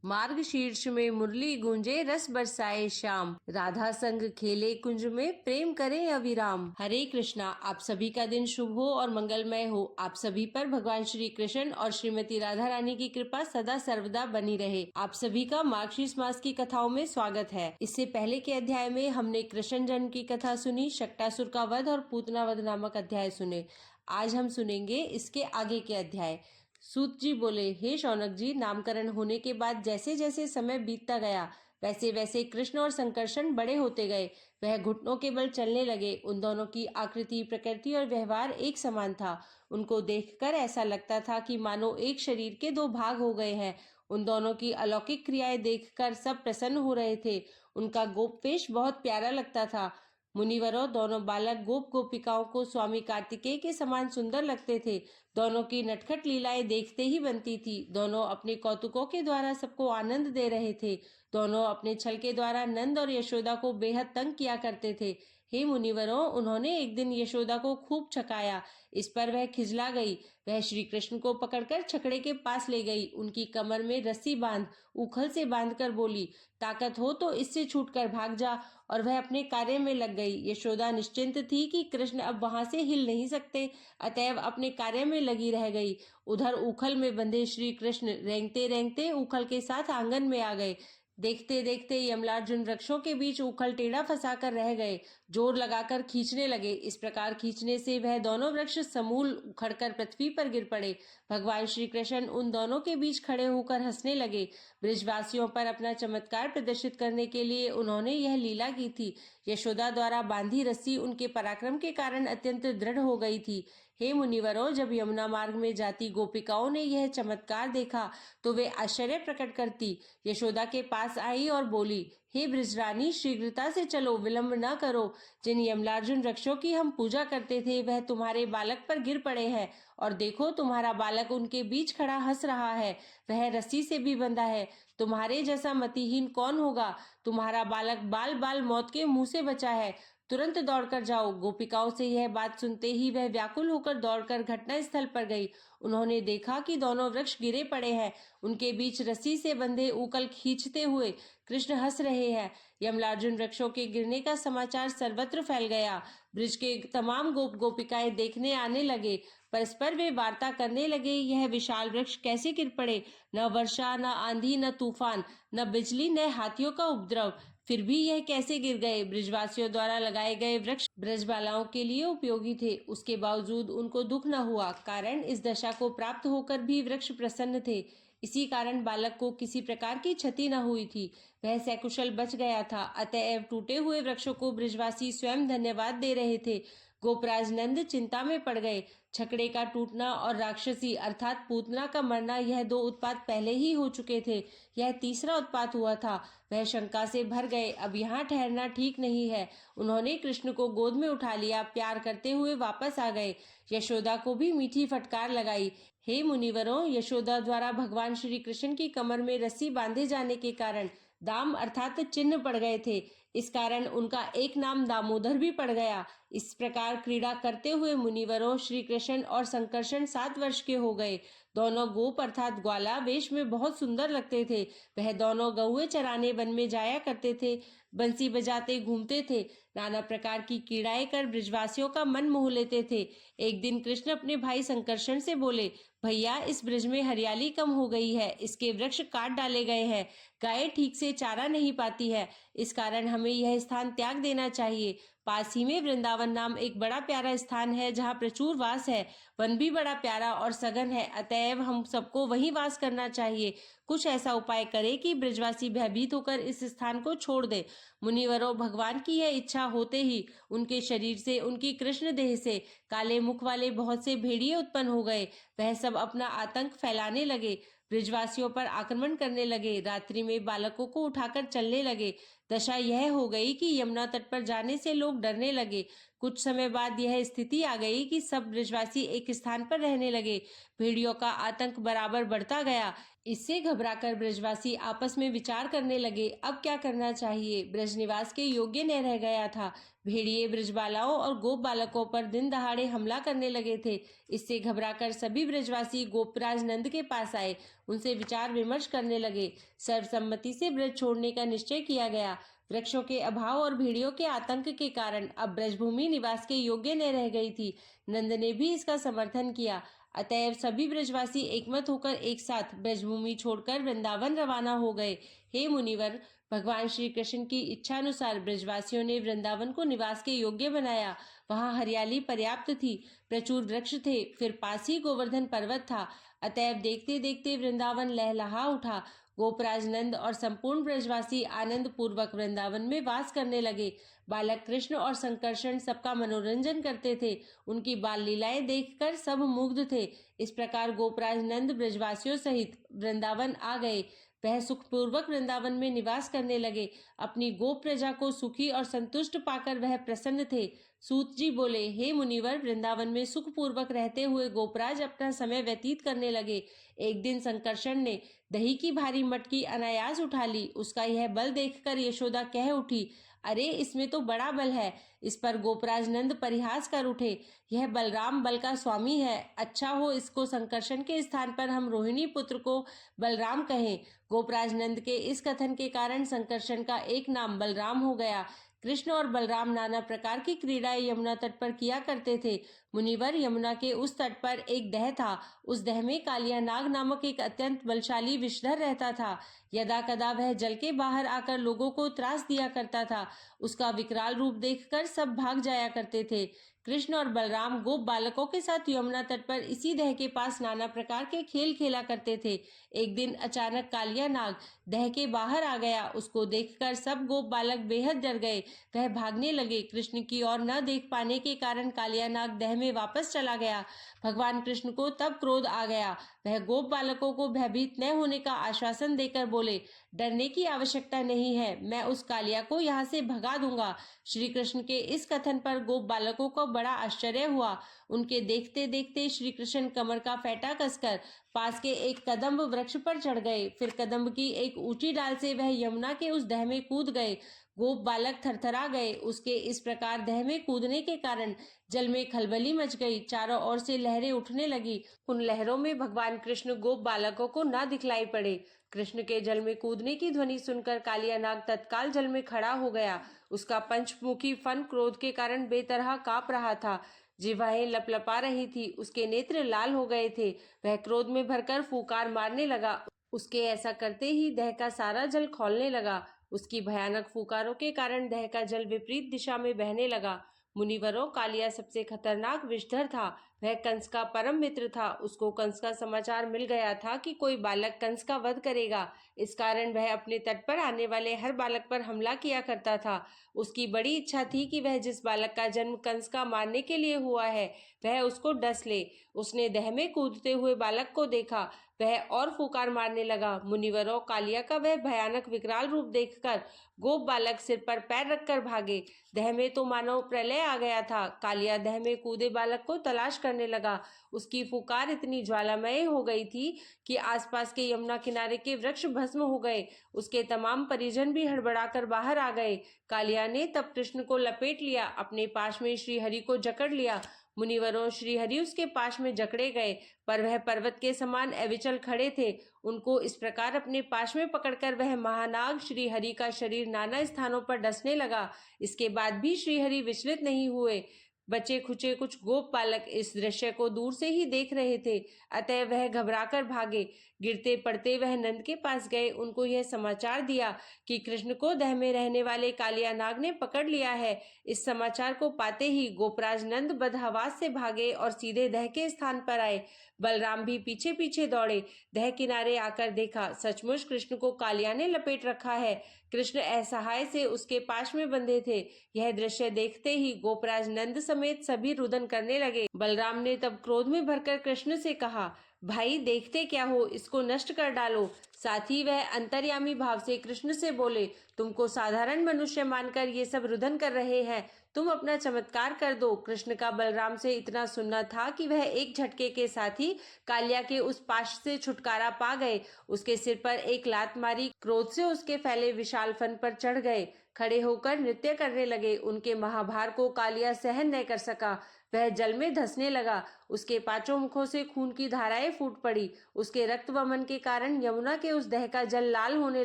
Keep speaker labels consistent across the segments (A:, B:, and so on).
A: मार्ग शीर्ष में मुरली गूंजे, रस बरसाए श्याम, राधा संग खेले कुंज में, प्रेम करें अविराम। हरे कृष्णा। आप सभी का दिन शुभ हो और मंगलमय हो। आप सभी पर भगवान श्री कृष्ण और श्रीमती राधा रानी की कृपा सदा सर्वदा बनी रहे। आप सभी का मार्गशीर्ष मास की कथाओं में स्वागत है। इससे पहले के अध्याय में हमने कृष्ण जन्म की कथा सुनी, शक्टासुर का वध और पूतना वध नामक अध्याय सुने। आज हम सुनेंगे इसके आगे के अध्याय। सूत जी बोले, हे शौनक जी, नामकरण होने के बाद जैसे जैसे समय बीतता गया वैसे वैसे कृष्ण और संकर्षण बड़े होते गए। वह घुटनों के बल चलने लगे। उन दोनों की आकृति, प्रकृति और व्यवहार एक समान था। उनको देखकर ऐसा लगता था कि मानो एक शरीर के दो भाग हो गए हैं। उन दोनों की अलौकिक क्रियाएं देखकर सब प्रसन्न हो रहे थे। उनका गोपवेश बहुत प्यारा लगता था। मुनिवरों, दोनों बालक गोप गोपिकाओं को स्वामी कार्तिकेय के समान सुंदर लगते थे। दोनों की नटखट लीलाएं देखते ही बनती थी। दोनों अपने कौतुकों के द्वारा सबको आनंद दे रहे थे। दोनों अपने छल के द्वारा नंद और यशोदा को बेहद तंग किया करते थे। हे मुनिवरों, उन्होंने एक दिन यशोदा को खूब छकाया। इस पर वह खिजला गई। वह श्री कृष्ण को पकड़कर छकड़े के पास ले गई। उनकी कमर में रस्सी बांध उखल से बांधकर बोली, ताकत हो तो इससे छूटकर भाग जा। और वह अपने कार्य में लग गई। यशोदा निश्चिंत थी कि कृष्ण अब वहां से हिल नहीं सकते, अतएव अपने कार्य में लगी रह गई। उधर उखल में बंधे श्री कृष्ण रेंगते रेंगते उखल के साथ आंगन में आ गए। देखते देखते यमलार्जुन वृक्षों के बीच उखल टेढ़ा फंसाकर रह गए। जोर लगाकर खींचने लगे। इस प्रकार खींचने से वह दोनों वृक्ष समूल उखड़कर पृथ्वी पर गिर पड़े। भगवान श्री कृष्ण उन दोनों के बीच खड़े होकर हंसने लगे। ब्रिजवासियों पर अपना चमत्कार प्रदर्शित करने के लिए उन्होंने यह लीला की थी। यशोदा द्वारा बांधी रस्सी उनके पराक्रम के कारण अत्यंत दृढ़ हो गई थी। हे मुनिवरों, जब यमुना मार्ग में जाती गोपिकाओं ने यह चमत्कार देखा तो वे आश्चर्य प्रकट करती यशोदा के पास आई और बोली, हे ब्रजरानी, शीघ्रता से चलो, विलंब न करो। जिन यमलार्जुन वृक्षों की हम पूजा करते थे वह तुम्हारे बालक पर गिर पड़े हैं, और देखो तुम्हारा बालक उनके बीच खड़ा हंस रहा है। वह रस्सी से भी बंधा है। तुम्हारे जैसा मतिहीन कौन होगा? तुम्हारा बालक बाल बाल मौत के मुंह से बचा है। तुरंत दौड़कर जाओ। गोपिकाओं से यह बात सुनते ही वह व्याकुल होकर दौड़कर घटना स्थल पर गई। उन्होंने देखा कि दोनों वृक्ष गिरे पड़े हैं। उनके बीच रस्सी से बंधे उकल खींचते हुए कृष्ण हंस रहे हैं। यमलार्जुन वृक्षों के गिरने का समाचार सर्वत्र फैल गया। ब्रिज के तमाम गोप गोपिकाएं देखने आने लगे। परस्पर वे वार्ता करने लगे, यह विशाल वृक्ष कैसे गिर पड़े? न वर्षा, न आंधी, न तूफान, न बिजली, न हाथियों का उपद्रव, फिर भी यह कैसे गिर गए? ब्रिजवासियों द्वारा लगाए गए वृक्ष ब्रजबालाओं के लिए उपयोगी थे, उसके बावजूद उनको दुख न हुआ। कारण इस दशा को प्राप्त होकर भी वृक्ष प्रसन्न थे। इसी कारण बालक को किसी प्रकार की क्षति न हुई थी। वह सकुशल बच गया था। अतएव टूटे हुए वृक्षों को ब्रिजवासी स्वयं धन्यवाद दे रहे थे। गोपराज नंद चिंता में पड़ गए। छकड़े का टूटना और राक्षसी अर्थात पूतना का मरना, यह दो उत्पात पहले ही हो चुके थे। यह तीसरा उत्पात हुआ था। वह शंका से भर गए। अब यहाँ ठहरना ठीक नहीं है। उन्होंने कृष्ण को गोद में उठा लिया। प्यार करते हुए वापस आ गए। यशोदा को भी मीठी फटकार लगाई। हे मुनिवरों, यशोदा द्वारा भगवान श्री कृष्ण की कमर में रस्सी बांधे जाने के कारण दाम अर्थात चिन्ह पड़ गए थे। इस कारण उनका एक नाम दामोदर भी पड़ गया। इस प्रकार क्रीड़ा करते हुए मुनिवरों, श्री कृष्ण और संकर्षण 7 वर्ष के हो गए। दोनों गोप अर्थात ग्वाला वेश में बहुत सुंदर लगते थे। वह दोनों गौए चराने वन में जाया करते थे। बंसी बजाते घूमते थे। नाना प्रकार की क्रीड़ाएं कर ब्रिजवासियों का मन मोह लेते थे। एक दिन कृष्ण अपने भाई संकर्षण से बोले, भैया, इस ब्रिज में हरियाली कम हो गई है। इसके वृक्ष काट डाले गए हैं। गाय ठीक से चारा नहीं पाती है। इस कारण हमें यह स्थान त्याग देना चाहिए। पास ही में वृंदावन नाम एक बड़ा प्यारा स्थान है, जहाँ प्रचुर वास है। वन भी बड़ा प्यारा और सघन है, अतएव हम सबको वहीं वास करना चाहिए। कुछ ऐसा उपाय करे कि ब्रजवासी भयभीत होकर इस स्थान को छोड़ दे। मुनिवरों, भगवान की यह इच्छा होते ही उनके शरीर से, उनकी कृष्ण देह से काले मुख वाले बहुत से भेड़िए उत्पन्न हो गए। वह सब अपना आतंक फैलाने लगे। ब्रिजवासियों पर आक्रमण करने लगे। रात्रि में बालकों को उठाकर चलने लगे। दशा यह हो गई कि यमुना तट पर जाने से लोग डरने लगे। कुछ समय बाद यह स्थिति आ गई कि सब ब्रिजवासी एक स्थान पर रहने लगे। भेड़ियों का आतंक बराबर बढ़ता गया। इससे घबराकर ब्रजवासी आपस में विचार करने लगे, अब क्या करना चाहिए। ब्रजनिवास के योग्य न रह गया था। भेड़िए ब्रजबालाओं और गोप बालकों पर दिन दहाड़े हमला करने लगे थे। इससे घबराकर सभी ब्रजवासी गोपराज नंद के पास आए, उनसे विचार विमर्श करने लगे। सर्वसम्मति से ब्रज छोड़ने का निश्चय किया गया। वृक्षों के अभाव और भेड़ियों के आतंक के कारण अब ब्रजभूमि निवास के योग्य न रह गई थी। नंद ने भी इसका समर्थन किया। अतएव सभी ब्रजवासी एकमत होकर एक साथ ब्रजभूमि छोड़कर वृंदावन रवाना हो गए। हे मुनिवर, भगवान श्री कृष्ण की इच्छानुसार ब्रजवासियों ने वृंदावन को निवास के योग्य बनाया। वहां हरियाली पर्याप्त थी, प्रचुर वृक्ष थे, फिर पास ही गोवर्धन पर्वत था। अतएव देखते देखते वृंदावन लहलहा उठा। गोपराज नंद और संपूर्ण ब्रजवासी आनंद पूर्वक वृंदावन में वास करने लगे। बालक कृष्ण और संकर्षण सबका मनोरंजन करते थे। उनकी बाल लीलाएं देखकर सब मुग्ध थे। इस प्रकार गोपराज नंद ब्रजवासियों सहित वृंदावन आ गए। वह सुखपूर्वक वृंदावन में निवास करने लगे। अपनी गोप प्रजा को सुखी और संतुष्ट पाकर वह प्रसन्न थे। सूत जी बोले, हे मुनिवर, वृंदावन में सुखपूर्वक रहते हुए गोपराज अपना समय व्यतीत करने लगे। एक दिन संकर्षण ने दही की भारी मटकी अनायास उठा ली। उसका यह बल देखकर यशोदा कह उठी, अरे इसमें तो बड़ा बल है। इस पर गोपराज नंद परिहास कर उठे, यह बलराम बल का स्वामी है। अच्छा हो इसको संकर्षण के स्थान पर हम रोहिणी पुत्र को बलराम कहें। गोपराज नंद के इस कथन के कारण संकर्षण का एक नाम बलराम हो गया। कृष्ण और बलराम नाना प्रकार की क्रीड़ाएं यमुना तट पर किया करते थे। मुनिवर, यमुना के उस तट पर एक दह था। उस दह में कालिया नाग नामक एक अत्यंत बलशाली विषधर रहता था। यदा कदा वह जल के बाहर आकर लोगों को त्रास दिया करता था। उसका विकराल रूप देखकर सब भाग जाया करते थे। कृष्ण और बलराम गोप बालकों के साथ यमुना तट पर इसी दह के पास नाना प्रकार के खेल खेला करते थे। एक दिन अचानक कालिया नाग दह के बाहर आ गया। उसको देखकर सब गोप बालक बेहद डर गए। वह भागने लगे। कृष्ण की ओर न देख पाने के कारण कालिया नाग दह में वापस चला गया। भगवान कृष्ण को तब क्रोध आ गया। वह गोप बालकों को भयभीत न होने का आश्वासन देकर बोले, डरने की आवश्यकता नहीं है, मैं उस कालिया को यहाँ से भगा दूंगा। श्री कृष्ण के इस कथन पर गोप बालकों को बड़ा आश्चर्य हुआ। उनके देखते देखते श्री कृष्ण कमर का फेंटा कसकर पास के एक कदम्ब वृक्ष पर चढ़ गए। फिर कदम्ब की एक ऊंची डाल से वह यमुना के उस दह में कूद गए। गोप बालक थरथरा गए। उसके इस प्रकार दह में कूदने के कारण जल में खलबली मच गई। चारों ओर से लहरें उठने लगी। उन लहरों में भगवान कृष्ण गोप बालकों को न दिखलाई पड़े। कृष्ण के जल में कूदने की ध्वनि सुनकर कालिया नाग तत्काल जल में खड़ा हो गया। उसका पंचमुखी फन क्रोध के कारण बेतरह कांप रहा था। जिह्वाएं लपलपा रही थी। उसके नेत्र लाल हो गए थे। वह क्रोध में भरकर फूंकार मारने लगा। उसके ऐसा करते ही दह का सारा जल खौलने लगा। उसकी भयानक फूंकारों के कारण दह का जल विपरीत दिशा में बहने लगा। मुनिवरों, कालिया सबसे खतरनाक विषधर था। वह कंस का परम मित्र था। उसको कंस का समाचार मिल गया था कि कोई बालक कंस का वध करेगा। इस कारण वह अपने तट पर आने वाले हर बालक पर हमला किया करता था। उसकी बड़ी इच्छा थी कि वह जिस बालक का जन्म कंस का मारने के लिए हुआ है वह उसको डस ले। उसने दह में कूदते हुए बालक को देखा। वह और फूंकार मारने लगा। मुनिवरों, कालिया का वह भयानक विकराल रूप देखकर गोप बालक सिर पर पैर रखकर भागे। दह में तो मानो प्रलय आ गया था। कालिया दह में कूदे बालक को तलाश करने लगा। उसकी फुकार इतनी ज्वालामय हो गई थी कि आसपास के यमुना किनारे के वृक्ष भस्म हो गए। उसके तमाम परिजन भी हड़बड़ाकर बाहर आ गए। कालिया ने तब कृष्ण को लपेट लिया। अपने पास में श्री हरि को जकड़ लिया। मुनिवरों, श्री हरि उसके पास में जकड़े गए, पर वह पर्वत के समान अविचल खड़े थे। उनको इस प्रकार अपने पास में पकड़कर वह महानाग श्री हरि का शरीर नाना स्थानों पर डसने लगा। इसके बाद भी श्री हरि विचलित नहीं हुए। बचे खुचे कुछ गोप बालक इस दृश्य को दूर से ही देख रहे थे। अतः वह घबराकर भागे। गिरते पड़ते वह नंद के पास गए। उनको यह समाचार दिया कि कृष्ण को दह में रहने वाले कालिया नाग ने पकड़ लिया है। इस समाचार को पाते ही गोपराज नंद बदहवास से भागे और सीधे दह के स्थान पर आए। बलराम भी पीछे पीछे दौड़े। दह किनारे आकर देखा, सचमुच कृष्ण को कालिया ने लपेट रखा है। कृष्ण असहाय से उसके पास में बंधे थे। यह दृश्य देखते ही गोपराज नंद समेत सभी रुदन करने लगे। बलराम ने तब क्रोध में भरकर कृष्ण से कहा, भाई देखते क्या हो, इसको नष्ट कर डालो। साथ ही वह अंतर्यामी भाव से कृष्ण से बोले, तुमको साधारण मनुष्य मानकर ये सब रुदन कर रहे हैं। तुम अपना चमत्कार कर दो। कृष्ण का बलराम से इतना सुनना था कि वह एक झटके के साथ ही कालिया के उस पाश से छुटकारा पा गए। उसके सिर पर एक लात मारी, क्रोध से उसके फैले विशाल फन पर चढ़ गए, खड़े होकर नृत्य करने लगे। उनके महाभार को कालिया सहन न कर सका, वह जल में धंसने लगा। उसके पांचों मुखों से खून की धाराएं फूट पड़ी। उसके रक्त वमन के कारण यमुना के उस दह का जल लाल होने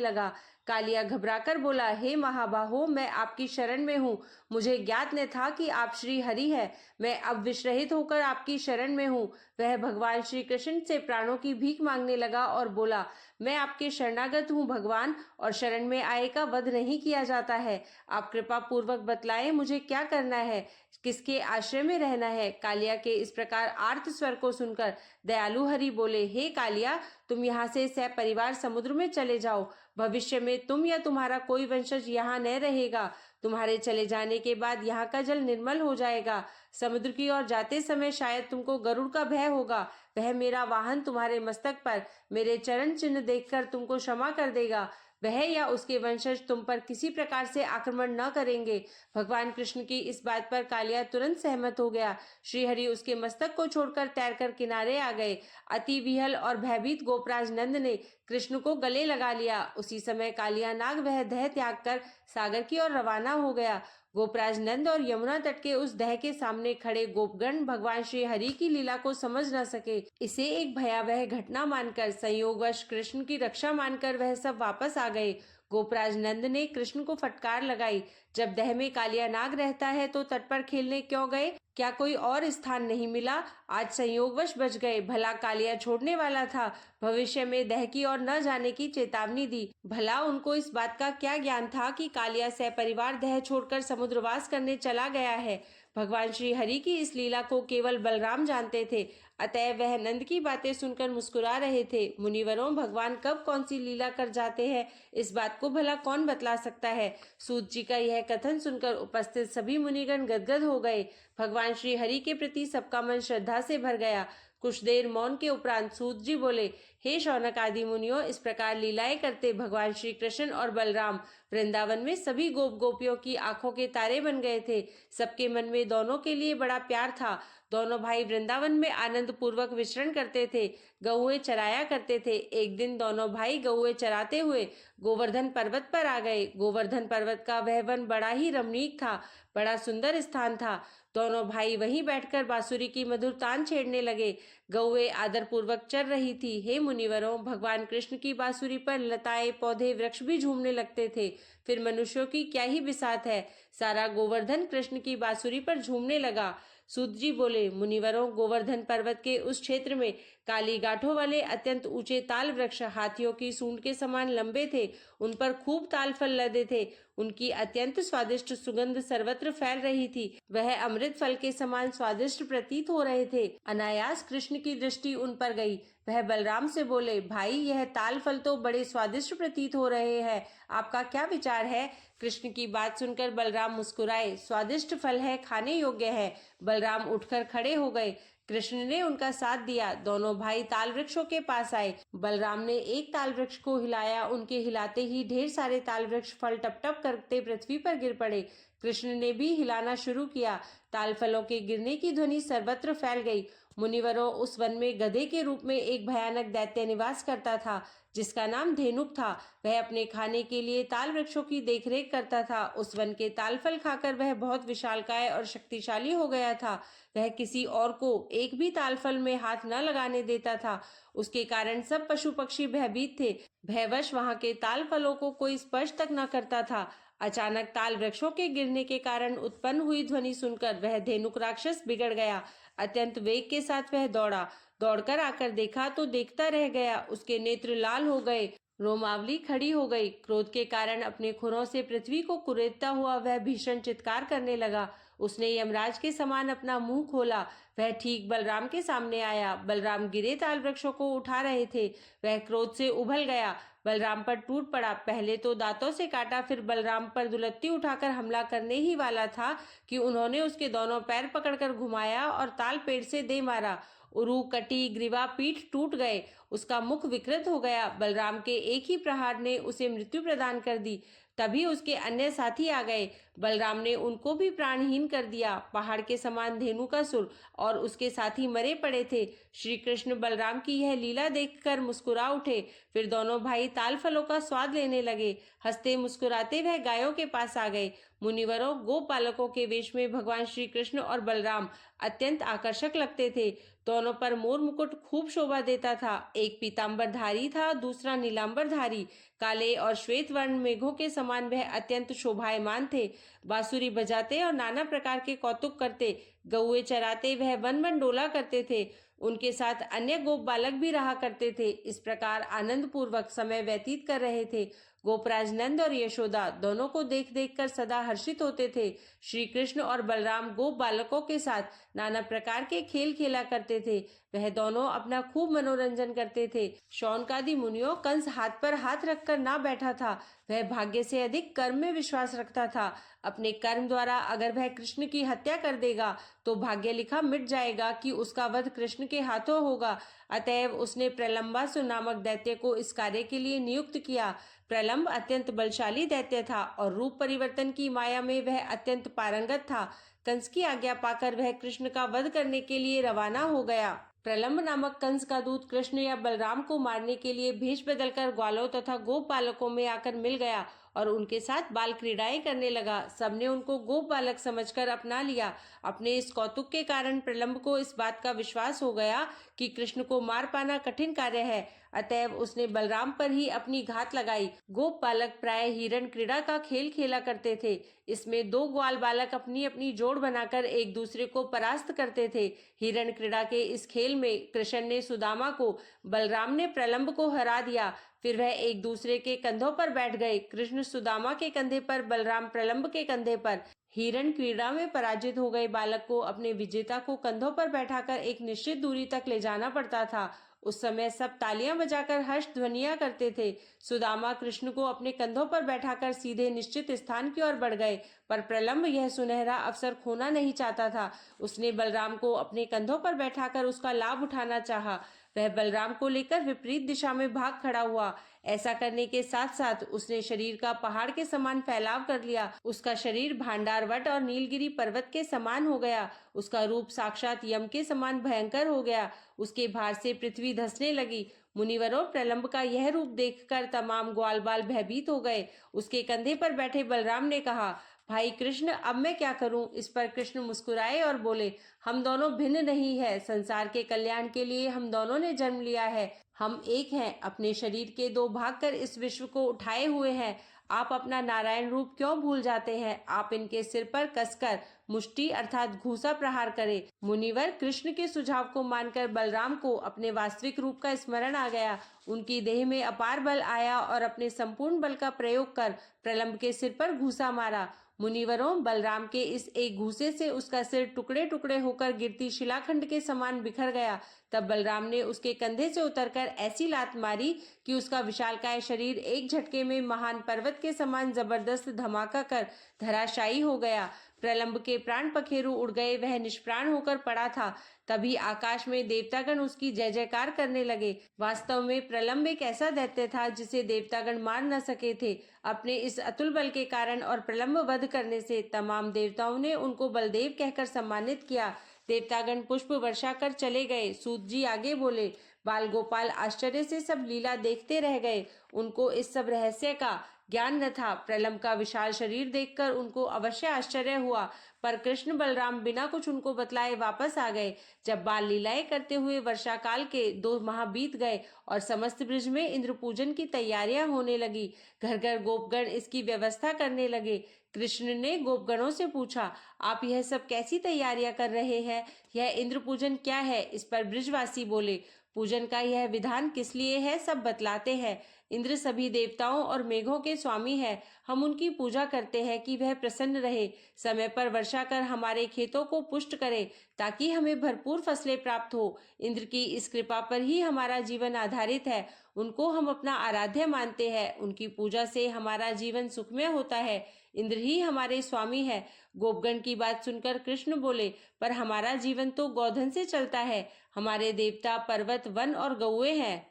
A: लगा। कालिया घबराकर बोला, हे महाबाहो, मैं आपकी शरण में हूँ। मुझे ज्ञात न था कि आप श्री हरि है। मैं अब विश्रहित होकर आपकी शरण में हूँ। वह भगवान श्री कृष्ण से प्राणों की भीख मांगने लगा और बोला, मैं आपके शरणागत हूँ भगवान, और शरण में आए का वध नहीं किया जाता है। आप कृपा पूर्वक बतलाएं मुझे क्या करना है, किसके आश्रय में रहना है। कालिया के इस प्रकार आर्त स्वर को सुनकर दयालु हरि बोले, हे कालिया, तुम यहाँ से सपरिवार समुद्र में चले जाओ। भविष्य में तुम या तुम्हारा कोई वंशज यहाँ न रहेगा। तुम्हारे चले जाने के बाद यहाँ का जल निर्मल हो जाएगा। समुद्र की ओर जाते समय शायद तुमको गरुड़ का भय होगा। वह मेरा वाहन तुम्हारे मस्तक पर मेरे चरण चिन्ह देखकर तुमको क्षमा कर देगा। वह या उसके वंशज तुम पर किसी प्रकार से आक्रमण न करेंगे। भगवान कृष्ण की इस बात पर कालिया तुरंत सहमत हो गया। श्रीहरि उसके मस्तक को छोड़कर तैरकर किनारे आ गए। अति विहल और भयभीत गोपराज नंद ने कृष्ण को गले लगा लिया। उसी समय कालिया नाग वह दह त्याग कर सागर की ओर रवाना हो गया। गोपराज नंद और यमुना तट के उस दह के सामने खड़े गोपगण भगवान श्री हरि की लीला को समझ न सके। इसे एक भयावह घटना मानकर, संयोगवश कृष्ण की रक्षा मानकर वह सब वापस आ गए। गोपराज नंद ने कृष्ण को फटकार लगाई, जब दह में कालिया नाग रहता है तो तट पर खेलने क्यों गए? क्या कोई और स्थान नहीं मिला? आज संयोगवश बच गए। भला कालिया छोड़ने वाला था, भविष्य में दह की ओर न जाने की चेतावनी दी। भला उनको इस बात का क्या ज्ञान था कि कालिया सपरिवार दह छोड़कर समुद्रवास करने चला गया है? भगवान श्री हरि की इस लीला को केवल बलराम जानते थे, अतः वह नंद की बातें सुनकर मुस्कुरा रहे थे। मुनिवरों, भगवान कब कौन सी लीला कर जाते हैं, इस बात को भला कौन बतला सकता है? सूत जी का यह कथन सुनकर उपस्थित सभी मुनिगण गदगद हो गए। भगवान श्री हरि के प्रति सबका मन श्रद्धा से भर गया। कुछ देर मौन के उपरांत सूत जी बोले, हे शौनक आदि मुनियों, इस प्रकार लीलाएं करते भगवान श्री कृष्ण और बलराम वृंदावन में सभी गोप गोपियों की आंखों के तारे बन गए थे। सबके मन में दोनों के लिए बड़ा प्यार था। दोनों भाई वृंदावन में आनंद पूर्वक विचरण करते थे, गौएं चराया करते थे। एक दिन दोनों भाई गौएं चराते हुए गोवर्धन पर्वत पर आ गए। गोवर्धन पर्वत का वह वन बड़ा ही रमणीक था, बड़ा सुंदर स्थान था। दोनों भाई वहीं बैठकर बांसुरी की मधुर तान छेड़ने लगे। गौएं आदर पूर्वक चर रही थी। हे मुनिवरों, भगवान कृष्ण की बांसुरी पर लताएं, पौधे, वृक्ष भी झूमने लगते थे। फिर मनुष्यों की क्या ही बिसात है, सारा गोवर्धन कृष्ण की बांसुरी पर झूमने लगा। सूत जी बोले, मुनिवरों, गोवर्धन पर्वत के उस क्षेत्र में काली गांठों वाले अत्यंत ऊंचे ताल वृक्ष हाथियों की सूंड के समान लंबे थे। उन पर खूब ताल फल लदे थे। उनकी अत्यंत स्वादिष्ट सुगंध सर्वत्र फैल रही थी। वह अमृत फल के समान स्वादिष्ट प्रतीत हो रहे थे। अनायास कृष्ण की दृष्टि उन पर गई। वह बलराम से बोले, भाई, यह ताल फल तो बड़े स्वादिष्ट प्रतीत हो रहे हैं, आपका क्या विचार है? कृष्ण की बात सुनकर बलराम मुस्कुराए। स्वादिष्ट फल है, खाने योग्य है। बलराम उठकर खड़े हो गए। कृष्ण ने उनका साथ दिया। दोनों भाई ताल वृक्षों के पास आए। बलराम ने एक ताल वृक्ष को हिलाया। उनके हिलाते ही ढेर सारे ताल वृक्ष फल टप टप करते पृथ्वी पर गिर पड़े। कृष्ण ने भी हिलाना शुरू किया। ताल फलों के गिरने की ध्वनि सर्वत्र फैल गई। मुनिवरों, उस वन में गधे के रूप में एक भयानक दैत्य निवास करता था, जिसका नाम धेनुक था। वह अपने खाने के लिए ताल वृक्षों की देखरेख करता था। उस वन के ताल फल खाकर वह बहुत विशालकाय और शक्तिशाली हो गया था। वह किसी और को एक भी ताल फल में हाथ न लगाने देता था। उसके कारण सब पशु पक्षी भयभीत थे। भयवश वहां के ताल फलों को कोई स्पर्श तक न करता था। अचानक ताल वृक्षों के गिरने के कारण उत्पन्न हुई ध्वनि सुनकर वह धेनुक राक्षस बिगड़ गया। अत्यंत वेग के साथ वह दौड़ा। दौड़कर आकर देखा तो देखता रह गया। उसके नेत्र लाल हो गए, रोमावली खड़ी हो गई। क्रोध के कारण अपने खुरों से पृथ्वी को कुरेदता हुआ वह भीषण चित्कार करने लगा। उसने यमराज के समान अपना मुंह खोला। वह ठीक बलराम के सामने आया। बलराम गिरे ताल वृक्षों को उठा रहे थे। वह क्रोध से उभल गया, बलराम पर टूट पड़ा। पहले तो दांतों से काटा, फिर बलराम पर दुलत्ती उठाकर हमला करने ही वाला था कि उन्होंने उसके दोनों पैर पकड़कर घुमाया और ताल पेड़ से दे मारा। उरु, कटी, ग्रीवा, पीठ टूट गए। उसका मुख विकृत हो गया। बलराम के एक ही प्रहार ने उसे मृत्यु प्रदान कर दी। तभी उसके अन्य साथी आ गए। बलराम ने उनको भी प्राणहीन कर दिया। पहाड़ के समान धेनुकासुर और उसके साथी मरे पड़े थे। श्री कृष्ण बलराम की यह लीला देखकर मुस्कुरा उठे। फिर दोनों भाई ताल फलों का स्वाद लेने लगे। हंसते मुस्कुराते वह गायों के पास आ गए। मुनिवरों, गोपालकों के वेश में भगवान श्री कृष्ण और बलराम अत्यंत आकर्षक लगते थे। दोनों पर मोर मुकुट खूब शोभा देता था। एक पीतांबरधारी था, दूसरा नीलांबरधारी। काले और श्वेत वर्ण मेघों के समान वह अत्यंत शोभायमान थे। बांसुरी बजाते और नाना प्रकार के कौतुक करते, गौए चराते वह वन वन डोला करते थे। उनके साथ अन्य गोप बालक भी रहा करते थे। इस प्रकार आनंद पूर्वक समय व्यतीत कर रहे थे। गोपराज नंद और यशोदा दोनों को देख देख कर सदा हर्षित होते थे। श्री कृष्ण और बलराम गोप बालकों के साथ नाना प्रकार के खेल खेला करते थे। वह दोनों अपना खूब मनोरंजन करते थे। शौनकादि मुनियों, कंस हाथ पर हाथ रखकर ना बैठा था। वह भाग्य से अधिक कर्म में विश्वास रखता था। अपने कर्म द्वारा अगर वह कृष्ण की हत्या कर देगा तो भाग्य लिखा मिट जाएगा कि उसका वध कृष्ण के हाथों होगा। अतएव उसने प्रलंबासुर नामक दैत्य को इस कार्य के लिए नियुक्त किया। प्रलंब अत्यंत बलशाली दैत्य था और रूप परिवर्तन की माया में वह अत्यंत पारंगत था। कंस की आज्ञा पाकर वह कृष्ण का वध करने के लिए रवाना हो गया। प्रलंब नामक कंस का दूत कृष्ण या बलराम को मारने के लिए भेष बदलकर ग्वालों तथा गोप बालकों में आकर मिल गया और उनके साथ बाल क्रीड़ाएं करने लगा। सबने उनको गोप बालक समझकर अपना लिया। अपने इस कौतुक के कारण प्रलंब को इस बात का विश्वास हो गया कि कृष्ण को मार पाना कठिन कार्य है। अतएव उसने बलराम पर ही अपनी घात लगाई। गोप बालक प्राय हिरण क्रीड़ा का खेल खेला करते थे। इसमें दो ग्वाल बालक अपनी अपनी जोड़ बनाकर एक दूसरे को परास्त करते थे। हिरण क्रीड़ा के इस खेल में कृष्ण ने सुदामा को, बलराम ने प्रलंब को हरा दिया। फिर वह एक दूसरे के कंधों पर बैठ गए। कृष्ण सुदामा के कंधे पर, बलराम प्रलंब के कंधे पर। हिरण क्रीड़ा में पराजित हो गए बालक को अपने विजेता को कंधों पर बैठाकर एक निश्चित दूरी तक ले जाना पड़ता था। उस समय सब तालियां बजाकर हर्ष ध्वनियां करते थे। सुदामा कृष्ण को अपने कंधों पर बैठाकर सीधे निश्चित स्थान की ओर बढ़ गए, पर प्रलंब यह सुनहरा अवसर खोना नहीं चाहता था। उसने बलराम को अपने कंधों पर बैठाकर उसका लाभ उठाना चाहा। वह बलराम को लेकर विपरीत दिशा में भाग खड़ा हुआ। ऐसा करने के साथ साथ उसने शरीर का पहाड़ के समान फैलाव कर लिया। उसका शरीर भांडारवट और नीलगिरी पर्वत के समान हो गया। उसका रूप साक्षात यम के समान भयंकर हो गया। उसके भार से पृथ्वी धंसने लगी। मुनिवरों, प्रलंब का यह रूप देखकर तमाम ग्वाल बाल भयभीत हो गए। उसके कंधे पर बैठे बलराम ने कहा, भाई कृष्ण, अब मैं क्या करूं? इस पर कृष्ण मुस्कुराए और बोले, हम दोनों भिन्न नहीं है। संसार के कल्याण के लिए हम दोनों ने जन्म लिया है। हम एक हैं। अपने शरीर के दो भाग कर इस विश्व को उठाए हुए हैं। आप अपना नारायण रूप क्यों भूल जाते हैं? आप इनके सिर पर कसकर मुष्टि अर्थात घूसा प्रहार करें। मुनिवर, कृष्ण के सुझाव को मानकर बलराम को अपने वास्तविक रूप का स्मरण आ गया। उनकी देह में अपार बल आया और अपने संपूर्ण बल का प्रयोग कर प्रलंब के सिर पर घूसा मारा। मुनिवरों, बलराम के इस एक घूसे से उसका सिर टुकड़े टुकड़े होकर गिरती शिलाखंड के समान बिखर गया। तब बलराम ने उसके कंधे से उतरकर ऐसी लात मारी कि उसका विशालकाय शरीर एक झटके में महान पर्वत के समान जबरदस्त धमाका कर धराशायी हो गया। प्रलंब के प्राण पखेरु उड़ गए। वह निष्प्राण होकर पड़ा था। तभी आकाश में देवतागण उसकी जय जयकार करने लगे। वास्तव में प्रलंब एक ऐसा दैत्य था जिसे देवतागण मार न सके थे। अपने इस अतुल बल के कारण और प्रलंब वध करने से तमाम देवताओं ने उनको बलदेव कहकर सम्मानित किया। देवतागण पुष्प वर्षा कर चले गए। सूत जी आगे बोले, बाल गोपाल आश्चर्य से सब लीला देखते रह गए। उनको इस सब रहस्य का ज्ञान न था। प्रलंब का विशाल शरीर देखकर उनको अवश्य आश्चर्य हुआ, पर कृष्ण बलराम बिना कुछ उनको बतलाए वापस आ गए। जब बाल लीलाएं करते हुए वर्षा काल के 2 माह बीत गए और समस्त ब्रज में इंद्र पूजन की तैयारियां होने लगी, घर घर गोपगण इसकी व्यवस्था करने लगे। कृष्ण ने गोपगणों से पूछा, आप यह सब कैसी तैयारियां कर रहे हैं? यह इंद्र पूजन क्या है? इस पर ब्रजवासी बोले, पूजन का यह विधान किस लिए है, सब बतलाते हैं। इंद्र सभी देवताओं और मेघों के स्वामी है। हम उनकी पूजा करते हैं कि वह प्रसन्न रहे, समय पर वर्षा कर हमारे खेतों को पुष्ट करे, ताकि हमें भरपूर फसलें प्राप्त हो। इंद्र की इस कृपा पर ही हमारा जीवन आधारित है। उनको हम अपना आराध्य मानते हैं। उनकी पूजा से हमारा जीवन सुखमय होता है। इंद्र ही हमारे स्वामी है। गोपगण की बात सुनकर कृष्ण बोले, पर हमारा जीवन तो गोधन से चलता है। हमारे देवता पर्वत, वन और गौए हैं।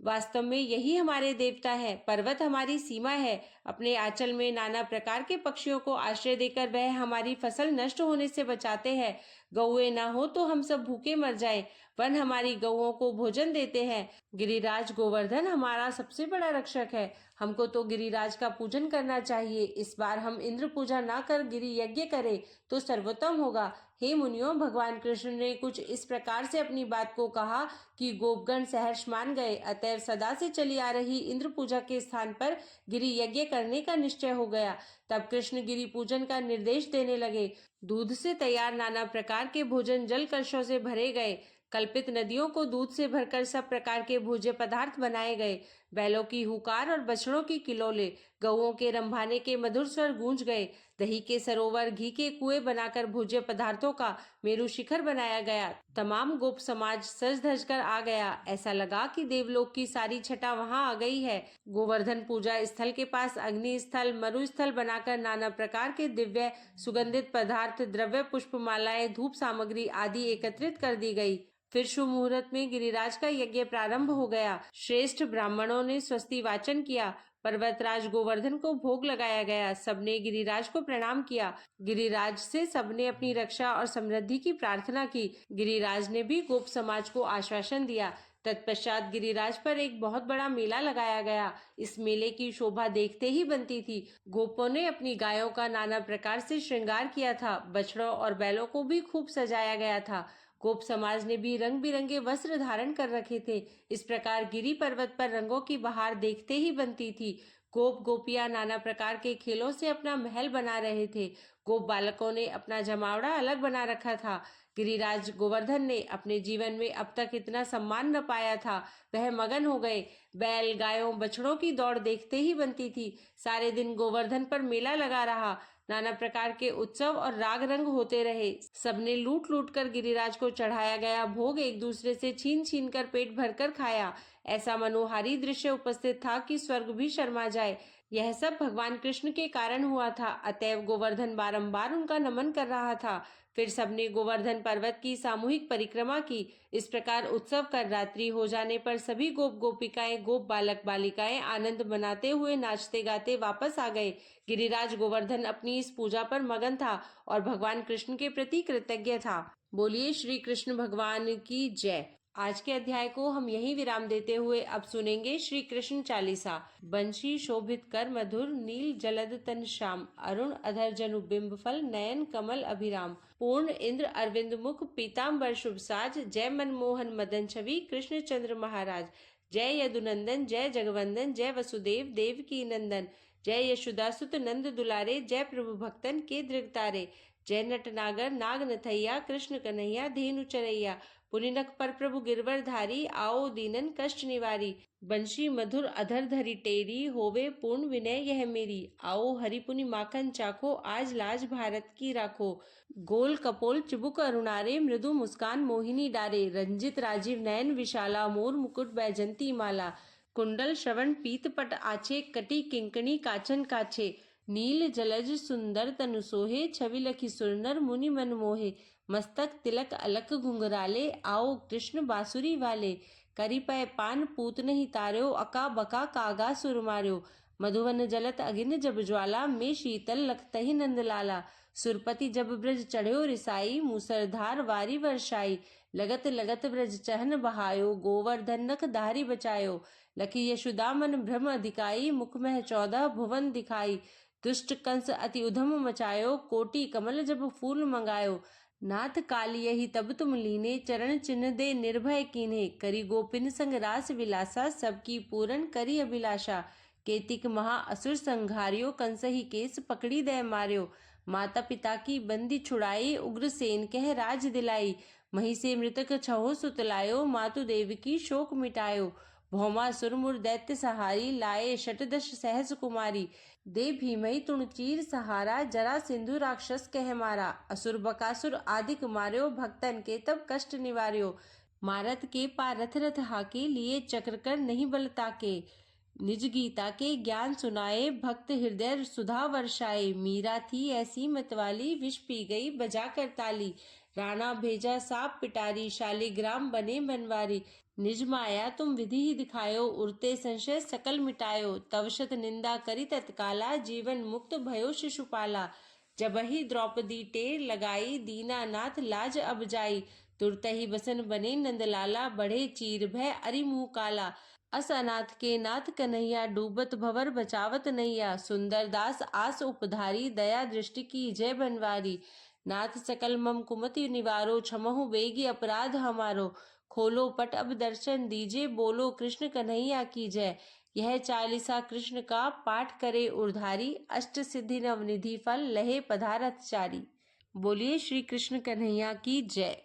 A: वास्तव में यही हमारे देवता है। पर्वत हमारी सीमा है। अपने आंचल में नाना प्रकार के पक्षियों को आश्रय देकर वह हमारी फसल नष्ट होने से बचाते हैं। गौएं ना हो तो हम सब भूखे मर जाएं। वन हमारी गौओं को भोजन देते हैं। गिरिराज गोवर्धन हमारा सबसे बड़ा रक्षक है। हमको तो गिरिराज का पूजन करना चाहिए। इस बार हम इंद्र पूजा ना कर गिरि यज्ञ करें तो सर्वोत्तम होगा। हे मुनियों, भगवान कृष्ण ने कुछ इस प्रकार से अपनी बात को कहा कि गोपगण सहर्ष मान गए। अतएव सदा से चली आ रही इंद्र पूजा के स्थान पर गिरि यज्ञ करने का निश्चय हो गया। तब कृष्ण गिरि पूजन का निर्देश देने लगे। दूध से तैयार नाना प्रकार के भोजन जल कलशों से भरे गए। कल्पित नदियों को दूध से भरकर सब प्रकार के भोज्य पदार्थ बनाए गए। बैलों की हुकार और बछड़ों की किलोले, गौओं के रंभाने के मधुर स्वर गूंज गए। दही के सरोवर, घी के कुएं बनाकर भोज्य पदार्थों का मेरु शिखर बनाया गया। तमाम गोप समाज सज धज कर आ गया। ऐसा लगा कि देवलोक की सारी छटा वहां आ गई है। गोवर्धन पूजा स्थल के पास अग्नि स्थल, मरु स्थल बनाकर नाना प्रकार के दिव्य सुगंधित पदार्थ, द्रव्य, पुष्पमालाएं, धूप सामग्री आदि एकत्रित कर दी गई। फिर शुभ मुहूर्त में गिरिराज का यज्ञ प्रारंभ हो गया। श्रेष्ठ ब्राह्मणों ने स्वस्ति वाचन किया। पर्वतराज गोवर्धन को भोग लगाया गया। सबने गिरिराज को प्रणाम किया। गिरिराज से सबने अपनी रक्षा और समृद्धि की प्रार्थना की। गिरिराज ने भी गोप समाज को आश्वासन दिया। तत्पश्चात गिरिराज पर एक बहुत बड़ा मेला लगाया गया। इस मेले की शोभा देखते ही बनती थी। गोपों ने अपनी गायों का नाना प्रकार से श्रृंगार किया था। बछड़ों और बैलों को भी खूब सजाया गया था। गोप समाज ने भी रंग बिरंगे वस्त्र धारण कर रखे थे। इस प्रकार गिरि पर्वत पर रंगों की बहार देखते ही बनती थी। गोप गोपियां नाना प्रकार के खेलों से अपना महल बना रहे थे। गोप बालकों ने अपना जमावड़ा अलग बना रखा था। गिरिराज गोवर्धन ने अपने जीवन में अब तक इतना सम्मान न पाया था। वह मगन हो गए। बैल, गायों, बछड़ों की दौड़ देखते ही बनती थी। सारे दिन गोवर्धन पर मेला लगा रहा। नाना प्रकार के उत्सव और राग रंग होते रहे। सबने लूट लूट कर गिरिराज को चढ़ाया गया भोग एक दूसरे से छीन छीन कर पेट भरकर खाया। ऐसा मनोहारी दृश्य उपस्थित था कि स्वर्ग भी शर्मा जाए। यह सब भगवान कृष्ण के कारण हुआ था। अतएव गोवर्धन बारंबार उनका नमन कर रहा था। फिर सबने गोवर्धन पर्वत की सामूहिक परिक्रमा की। इस प्रकार उत्सव कर रात्रि हो जाने पर सभी गोप गोपिकाएं, गोप बालक बालिकाएं आनंद मनाते हुए नाचते गाते वापस आ गए। गिरिराज गोवर्धन अपनी इस पूजा पर मगन था और भगवान कृष्ण के प्रति कृतज्ञ था। बोलिए श्री कृष्ण भगवान की जय। आज के अध्याय को हम यहीं विराम देते हुए अब सुनेंगे श्री कृष्ण चालीसा। बंशी शोभित कर मधुर, नील जलद तन श्याम, अरुण अधर जनु बिंब फल, नयन कमल अभिराम। पूर्ण इंद्र अरविंद मुख, पीताम्बर शुभ साज, जय मनमोहन मदन छवि, कृष्ण चंद्र महाराज। जय यदुनंदन, जय जगवंदन, जय वसुदेव देव की नंदन। जय यशोदासुत नंद दुलारे, जय प्रभु भक्तन के दृगतारे। जय नटनागर नाग नथैया, कृष्ण कन्हैया धेनु चरैया। पुनिनक पर प्रभु गिरवर धारी, आओ दीनन कष्ट निवारी। बंशी मधुर अधर धरी टेरी, होवे पूर्ण विनय यह मेरी। आओ हरि पुनि माखन चाखो, आज लाज भारत की राखो। गोल कपोल चिबुक अरुणारे, मृदु मुस्कान मोहिनी डारे। रंजित राजीव नयन विशाला, मोर मुकुट बैजंती माला। कुंडल श्रवण पीत पट आछे, कटी किंकणी काचन काछे। नील जलज सुंदर तनु सोहे, छवि लखी सुरनर मुनि मन मोहे। मस्तक तिलक अलक घुंघराले, आओ कृष्ण बांसुरी वाले। करी पय पान पूत नहीं तार्यो, अका बका कागा सुर मार्यो। मधुवन जलत अगिन जब ज्वाला, में शीतल लखतहि नंदलाला। सुरपति जब ब्रज चढ़्यो रिसाई, मूसरधार वारी वर्षाई। लगत लगत ब्रज चहन बहायो, गोवर्धन नख धारी बचायो। लखी यशोदा मन भ्रम अधिकाई, मुख में 14 भुवन दिखाई। दुष्ट कंस अति उधम मचायो, कोटि कमल जब फूल मंगायो। नाथ काल यही तब तुम लीने, चरण चिन्ह दे निर्भय कीन्हे। करी गोपिन संग रास विलासा, सबकी पूरन करी अभिलाषा। केतिक महा असुर संघारियो, कंस ही केस पकड़ी दे मार्यो। माता पिता की बंदी छुड़ाई, उग्रसेन कह राज दिलाई। मही से मृतक छहो सुतलायो, मातु देव की शोक मिटायो। भौमा सुरमुर दैत्य सहारी, लाए शतदश सहस कुमारी। दे भीमई तुण चीर सहारा, जरा सिंधु राक्षस कह मारा। असुर बकासुर आदिक मार्यो, भक्तन के तब कष्ट निवार्यो। मारत के पारथ रथ हाके, लिए चक्र कर नहीं बल ताके। निज गीता के ज्ञान सुनाए, भक्त हृदय सुधा वर्षाए। मीरा थी ऐसी मतवाली, विष पी गई बजा कर ताली। राणा भेजा साप पिटारी, शालिग्राम बने बनवारी। निज माया तुम विधि ही दिखायो, उरते संशय सकल मिटायो। तव शत निंदा करी तत्काला, जीवन मुक्त भयो शिशुपाला। जबहि द्रौपदी टेर लगाई, दीनानाथ लाज अब जाई। तुरत ही बसन बने नंदलाला, बढ़े चीर भय अरि मुँह काला। अस अनाथ के नाथ कन्हैया, डूबत भवर बचावत नैया। सुंदर दास आस उपधारी, दया दृष्टि की जय बनवारी। नाथ सकल मम कुमति निवारो, क्षमहु बेगी अपराध हमारो। खोलो पट अब दर्शन दीजिए, बोलो कृष्ण कन्हैया की जय। यह चालीसा कृष्ण का पाठ करे उर्धारी, अष्ट सिद्धि नवनिधि फल लहे पधारत चारी। बोलिए श्री कृष्ण कन्हैया की जय।